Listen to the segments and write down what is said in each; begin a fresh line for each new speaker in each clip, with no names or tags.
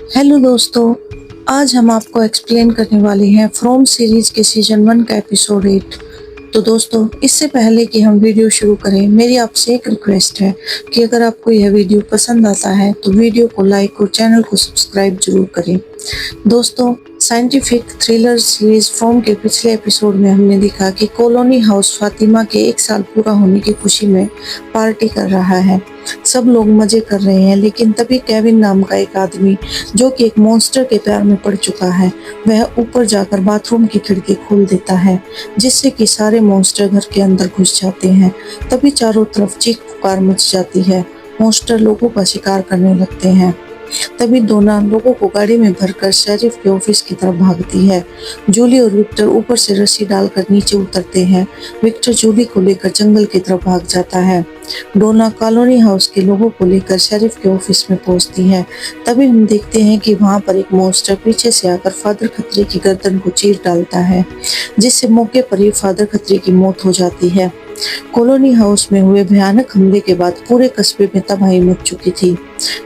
Hello दोस्तों, आज हम आपको एक्सप्लेन करने वाले हैं फ्रॉम सीरीज के सीजन 1 का एपिसोड 8। तो दोस्तों, इससे पहले कि हम वीडियो शुरू करें, मेरी आपसे एक रिक्वेस्ट है कि अगर आपको यह वीडियो पसंद आता है तो वीडियो को लाइक और चैनल को सब्सक्राइब जरूर करें। दोस्तों, साइंटिफिक थ्रिलर सीरीज फ्रॉम के पिछले एपिसोड में हमने देखा कि कॉलोनी हाउस फातिमा के 1 साल पूरा होने की खुशी में पार्टी कर रहा है। सब लोग मजे कर रहे हैं, लेकिन तभी केविन नाम का एक आदमी, जो कि एक मॉन्स्टर के प्यार में पड़ चुका है, वह ऊपर जाकर बाथरूम की खिड़की खोल देता है, जिससे कि सारे मॉन्स्टर घर के अंदर घुस जाते हैं। तभी चारों तरफ चीख पुकार मच जाती है। मॉन्स्टर लोगों का शिकार करने लगते हैं। तभी डोना लोगों को गाड़ी में भरकर शेरिफ के ऑफिस की तरफ भागती है। जूली और विक्टर ऊपर से रस्सी डालकर नीचे उतरते हैं। विक्टर जूली को लेकर जंगल की तरफ भाग जाता है। डोना कॉलोनी हाउस के लोगों को लेकर शेरिफ के ऑफिस में पहुंचती है। तभी हम देखते हैं कि वहां पर एक मॉन्स्टर पीछे से आकर फादर खतरे की गर्दन को चीर डालता है, जिससे मौके पर ही फादर खतरे की मौत हो जाती है। कॉलोनी हाउस में हुए भयानक हमले के बाद पूरे कस्बे में तबाही मच चुकी थी।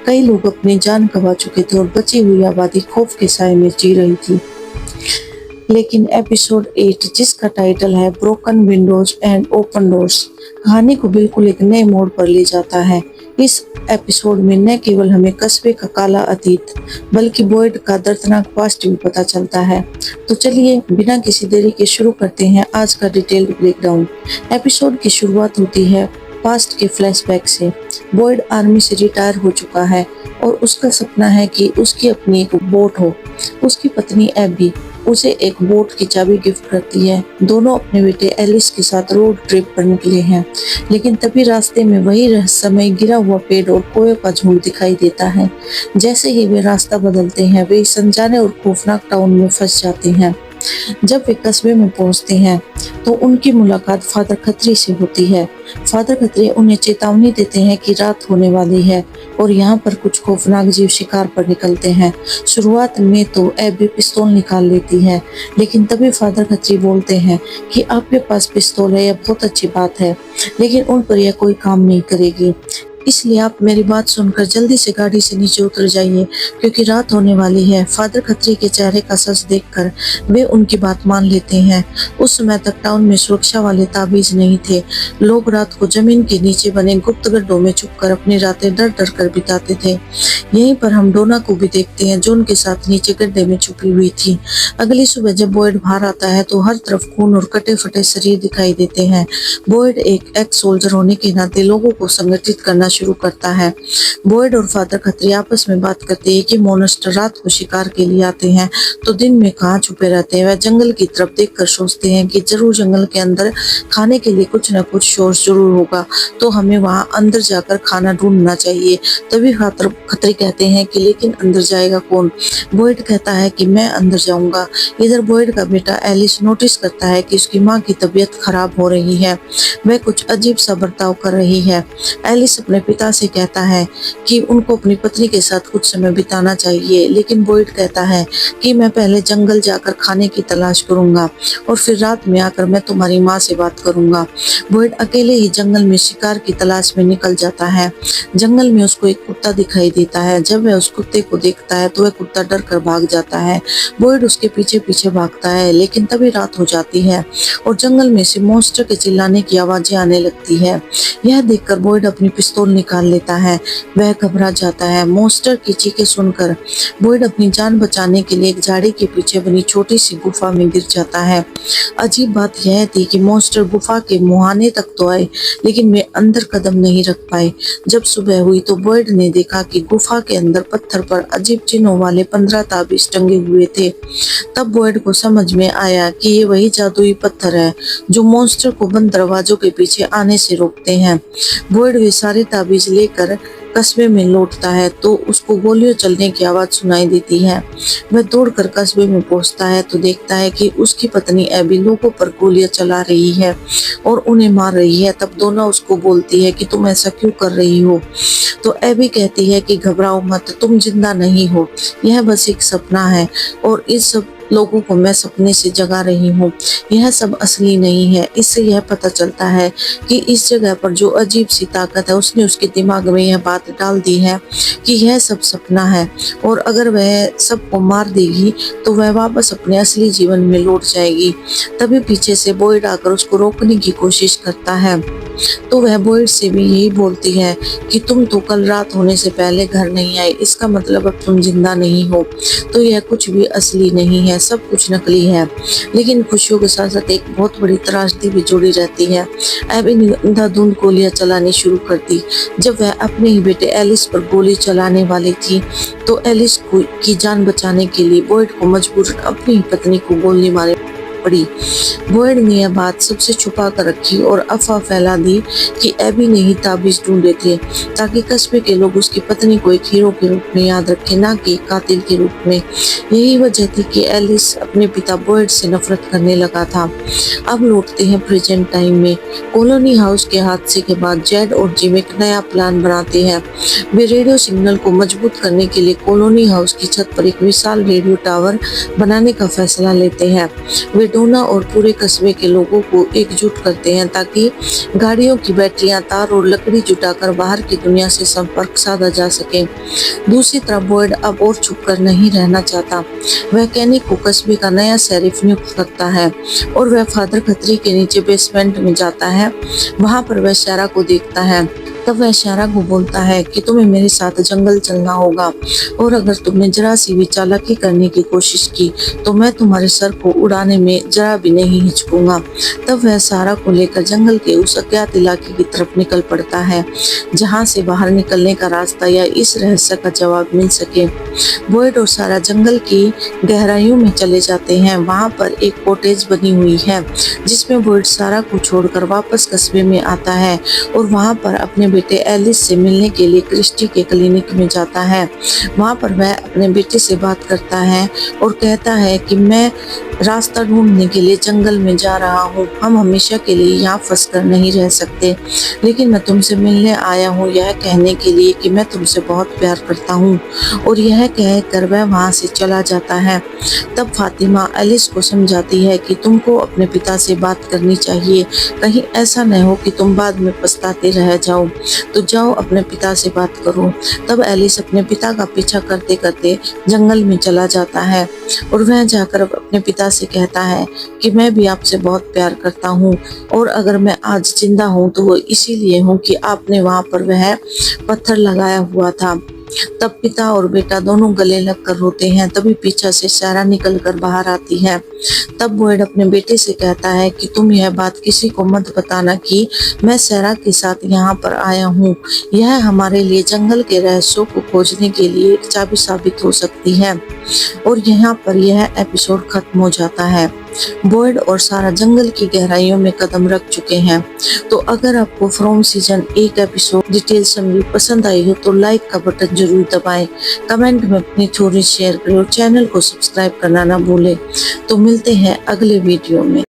कई लोग अपनी जान गंवा चुके थे और बची हुई आबादी खौफ के साए में जी रही थी। लेकिन एपिसोड 8, जिसका टाइटल है broken Windows and open doors, कहानी को बिल्कुल एक नए मोड़ पर ले जाता है। इस एपिसोड में न केवल हमें कस्बे का काला अतीत, बल्कि बॉयड का दर्दनाक पास्ट भी पता चलता है। तो चलिए बिना किसी देरी के शुरू करते हैं आज का डिटेल्ड ब्रेकडाउन। एपिसोड की शुरुआत होती है पास्ट के फ्लैशबैक से। बॉयड आर्मी से रिटायर हो चुका है और उसका सपना है कि उसकी अपनी एक बोट हो। उसकी पत्नी एबी उसे एक बोट की चाबी गिफ्ट करती है। दोनों अपने बेटे एलिस के साथ रोड ट्रिप पर निकले हैं, लेकिन तभी रास्ते में वही रहस्यमय गिरा हुआ पेड़ और कोयों का झुंड दिखाई देता है। जैसे ही वे रास्ता बदलते हैं, वे इस अनजाने और खौफनाक टाउन में फंस जाते हैं। जब वे कस्बे में पहुंचते हैं तो उनकी मुलाकात फादर खत्री से होती है। फादर खत्री उन्हें चेतावनी देते हैं कि रात होने वाली है और यहाँ पर कुछ खौफनाक जीव शिकार पर निकलते हैं। शुरुआत में तो एबी पिस्तौल निकाल लेती है, लेकिन तभी फादर खत्री बोलते हैं कि आपके पास पिस्तौल है, यह बहुत अच्छी बात है, लेकिन उन पर यह कोई काम नहीं करेगी। इसलिए आप मेरी बात सुनकर जल्दी से गाड़ी से नीचे उतर जाइए, क्योंकि रात होने वाली है। फादर खत्री के चेहरे का सच देखकर वे उनकी बात मान लेते हैं। उस समय तक टाउन में सुरक्षा वाले ताबीज नहीं थे। लोग रात को जमीन के नीचे बने गुप्त गड्ढों में छुपकर अपनी रातें डर डर कर बिताते थे। यहीं पर हम डोना को भी देखते हैं, जो उनके साथ नीचे गड्ढे में छुपी हुई थी। अगली सुबह जब बॉयड बाहर आता है तो हर तरफ खून और कटे फटे शरीर दिखाई देते हैं। बॉयड एक एक्स सोल्जर होने के नाते लोगों को संगठित करना शुरू करता है। बॉयड और फादर खत्री आपस में बात करते हैं कि मॉन्स्टर रात को शिकार के लिए आते हैं तो दिन में कहाँ छुपे रहते हैं। वह जंगल की तरफ देखकर सोचते हैं कि जरूर जंगल के अंदर खाने के लिए कुछ न कुछ सोर्स जरूर होगा, तो हमें वहां अंदर जाकर खाना ढूंढना चाहिए। तभी फादर खत्री कहते हैं कि लेकिन अंदर जाएगा कौन? बॉयड कहता है कि मैं अंदर जाऊंगा। इधर बॉयड का बेटा एलिस नोटिस करता है कि उसकी माँ की तबीयत खराब हो रही है। वह कुछ अजीब सा बर्ताव कर रही है। एलिस अपने पिता से कहता है कि उनको अपनी पत्नी के साथ कुछ समय बिताना चाहिए, लेकिन बॉयड कहता है कि मैं पहले जंगल जाकर खाने की तलाश करूंगा और फिर रात में आकर मैं तुम्हारी माँ से बात करूंगा। बॉयड अकेले ही जंगल में शिकार की तलाश में निकल जाता है। जंगल में उसको एक कुत्ता दिखाई देता है। जब वह उस कुत्ते को देखता है तो वह कुत्ता डर कर भाग जाता है। बॉयड उसके पीछे पीछे भागता है, लेकिन तभी रात हो जाती है और जंगल में से मॉन्स्टर के चिल्लाने की आवाजें आने लगती है। यह देखकर बॉयड अपनी पिस्तौल निकाल लेता है। वह घबरा जाता है। मॉन्स्टर की चीखें सुनकर बॉयड अपनी जान बचाने के लिए एक झाड़ी के पीछे बनी छोटी सी गुफा में गिर जाता है। अजीब बात यह थी कि मॉन्स्टर गुफा के मुहाने तक तो आए, लेकिन वे अंदर कदम नहीं रख पाए। जब सुबह हुई तो बॉयड ने देखा कि गुफा के अंदर पत्थर पर अजीब चिन्हों वाले 15 ताबीज टंगे हुए थे। तब बॉयड को समझ में आया कि ये वही जादुई पत्थर है जो मॉन्स्टर को बंद दरवाजों के पीछे आने से रोकते हैं। बॉयड वे सारे ताबीज लेकर कस्बे में लौटता है तो उसको गोलियों चलने की आवाज सुनाई देती है। वह दौड़कर कस्बे में पहुंचता है तो देखता है कि उसकी पत्नी एबी लोगों पर गोलियां चला रही है और उन्हें मार रही है। तब दोनों उसको बोलती है कि तुम ऐसा क्यों कर रही हो? तो एबी कहती है कि घबराओ मत, तुम जिंदा नहीं हो, यह बस एक सपना है और इस सब लोगों को मैं सपने से जगा रही हूँ, यह सब असली नहीं है। इससे यह पता चलता है कि इस जगह पर जो अजीब सी ताकत है उसने उसके दिमाग में यह बात डाल दी है कि यह सब सपना है, और अगर वह सबको मार देगी तो वह वापस अपने असली जीवन में लौट जाएगी। तभी पीछे से बॉयड आकर उसको रोकने की कोशिश करता है, तो वह बॉयड से भी यही बोलती है कि तुम तो कल रात होने से पहले घर नहीं आए, इसका मतलब अब तुम जिंदा नहीं हो। तो यह कुछ भी असली नहीं है, सब कुछ नकली है। लेकिन खुशियों के साथ साथ एक बहुत बड़ी त्रासदी भी जुड़ी रहती है। एबी ने अंधाधुंध गोलियां चलानी शुरू कर दी। जब वह अपने ही बेटे एलिस पर गोली चलाने वाली थी तो एलिस की जान बचाने के लिए बॉयड को मजबूरन अपनी ही पत्नी को गोली मारनी पड़ी। बॉयड ने यह बात सबसे छुपा कर रखी और अफवाह फैला दी कि एबी ने ही ताबीज ढूंढे थे ताकि कस्बे के लोग उसकी पत्नी को एक हीरो के रूप में याद रखें, ना कि कातिल के रूप में। यही वजह थी कि एलिस अपने पिता बॉयड से नफरत करने लगा था। अब लौटते हैं प्रेजेंट टाइम में। कॉलोनी हाउस के हादसे के बाद जेड और जिम एक नया प्लान बनाते हैं। वे रेडियो सिग्नल को मजबूत करने के लिए कॉलोनी हाउस की छत पर एक विशाल रेडियो टावर बनाने का फैसला लेते हैं। वे डोना और पूरे कस्बे के लोगों को एकजुट करते हैं ताकि गाड़ियों की बैटरियां, तार और लकड़ी जुटाकर बाहर की दुनिया से संपर्क साधा जा सके। दूसरी तरफ बॉयड अब और छुप कर नहीं रहना चाहता। वह कैनी को कस्बे का नया शेरिफ नियुक्त करता है और वह फादर खतरी के नीचे बेसमेंट में जाता है। वहां पर वह शारा को देखता है। तब वह शारा को बोलता है कि तुम्हें मेरे साथ जंगल चलना होगा, और अगर तुमने जरा सी भी चालाकी करने की कोशिश की तो मैं तुम्हारे सर को उड़ाने में जरा भी नहीं हिचकूंगा। तब वह सारा को लेकर जंगल के उस अज्ञात इलाके की तरफ निकल पड़ता है जहां से बाहर निकलने का रास्ता या इस रहस्य का जवाब मिल सके। बॉयड और सारा जंगल की गहराइयों में चले जाते हैं। वहां पर एक कॉटेज बनी हुई है जिसमें बॉयड सारा को छोड़कर वापस कस्बे में आता है और वहां पर अपने बेटे एलिस से मिलने के लिए क्रिस्टी के क्लिनिक में जाता है। वहां पर वह अपने बेटे से बात करता है और कहता है कि मैं रास्ता ढूंढने के लिए जंगल में जा रहा हूँ। हम हमेशा के लिए यहाँ फंस कर नहीं रह सकते, लेकिन मैं तुमसे मिलने आया हूँ यह कहने के लिए कि मैं तुमसे बहुत प्यार करता हूँ। और यह कहकर वह वहाँ से चला जाता है। तब फातिमा एलिस को समझाती है कि तुमको अपने पिता से बात करनी चाहिए, कहीं ऐसा न हो कि तुम बाद में पछताते रह जाओ। तो जाओ अपने पिता से बात करो। तब एलिस अपने पिता का पीछा करते करते जंगल में चला जाता है और वह जाकर अपने पिता से कहता है कि मैं भी आपसे बहुत प्यार करता हूँ, और अगर मैं आज जिंदा हूँ तो वो इसीलिए हूँ कि आपने वहाँ पर वह पत्थर लगाया हुआ था। तब पिता और बेटा दोनों गले लगकर रोते हैं। तभी पीछे से सारा निकल कर बाहर आती है। तब बॉयड अपने बेटे से कहता है कि तुम यह बात किसी को मत बताना कि मैं सारा के साथ यहाँ पर आया हूँ। यह हमारे लिए जंगल के रहस्यों को खोजने के लिए एक चाबी साबित हो सकती है। और यहाँ पर यह एपिसोड खत्म हो जाता है। बॉयड और सारा जंगल की गहराइयों में कदम रख चुके हैं। तो अगर आपको from season 1 episode detail summary पसंद आई हो तो लाइक का बटन जरूर दबाएं, कमेंट में अपनी थ्योरी शेयर करें और चैनल को सब्सक्राइब करना ना भूलें। तो मिलते हैं अगले वीडियो में।